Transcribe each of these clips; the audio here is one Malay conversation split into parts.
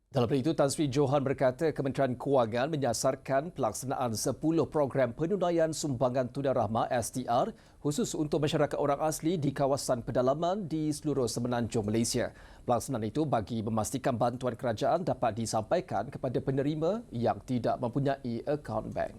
Dalam hal itu, Tan Sri Johan berkata Kementerian Kewangan menyasarkan pelaksanaan 10 program penunaian sumbangan tunai rahmah STR khusus untuk masyarakat orang asli di kawasan pedalaman di seluruh semenanjung Malaysia. Pelaksanaan itu bagi memastikan bantuan kerajaan dapat disampaikan kepada penerima yang tidak mempunyai akaun bank.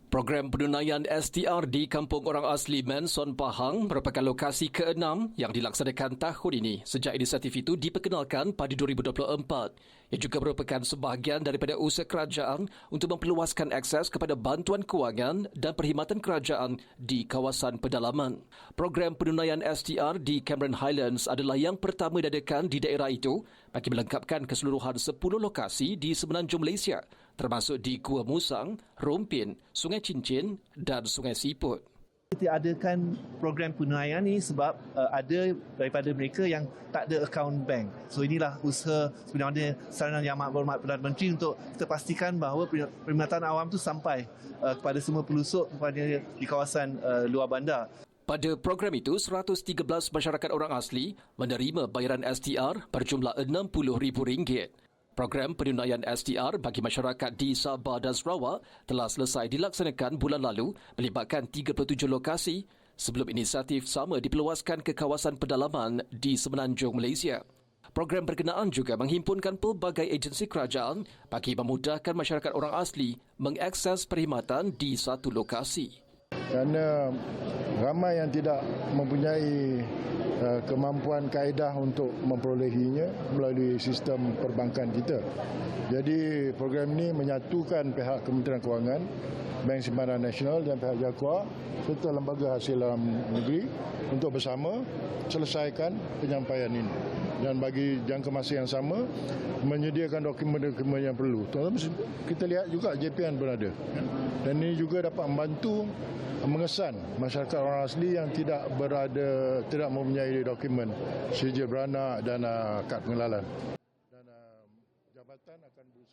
Program penunaian STR di Kampung Orang Asli Manson Pahang merupakan lokasi ke-6 yang dilaksanakan tahun ini sejak inisiatif itu diperkenalkan pada 2024. Ia juga merupakan sebahagian daripada usaha kerajaan untuk memperluaskan akses kepada bantuan kewangan dan perkhidmatan kerajaan di kawasan pedalaman. Program penunaian STR di Cameron Highlands adalah yang pertama diadakan di daerah itu bagi melengkapkan keseluruhan 10 lokasi di semenanjung Malaysia, termasuk di Gua Musang, Rompin, Sungai Cincin dan Sungai Siput. Kita adakan program penunaian ni sebab ada daripada mereka yang tak ada akaun bank. So inilah usaha sebenarnya saranan Yang Amat Berhormat Perdana Menteri untuk kita pastikan bahawa perkhidmatan awam tu sampai kepada semua pelosok di kawasan luar bandar. Pada program itu, 113 masyarakat orang asli menerima bayaran STR berjumlah RM60,000. Program penunaian STR bagi masyarakat di Sabah dan Sarawak telah selesai dilaksanakan bulan lalu melibatkan 37 lokasi sebelum inisiatif sama diperluaskan ke kawasan pedalaman di semenanjung Malaysia. Program berkenaan juga menghimpunkan pelbagai agensi kerajaan bagi memudahkan masyarakat orang asli mengakses perkhidmatan di satu lokasi. Kerana ramai yang tidak mempunyai kemampuan kaedah untuk memperolehinya melalui sistem perbankan kita. Jadi program ini menyatukan pihak Kementerian Kewangan, Bank Simpanan Nasional dan pihak JAKUA serta lembaga hasil dalam negeri untuk bersama selesaikan penyampaian ini. Dan bagi jangka masa yang sama, menyediakan dokumen-dokumen yang perlu. Kita lihat juga JPN berada. Dan ini juga dapat membantu mengesan masyarakat orang asli yang tidak mempunyai dokumen sedia beranak dan kad pengenalan.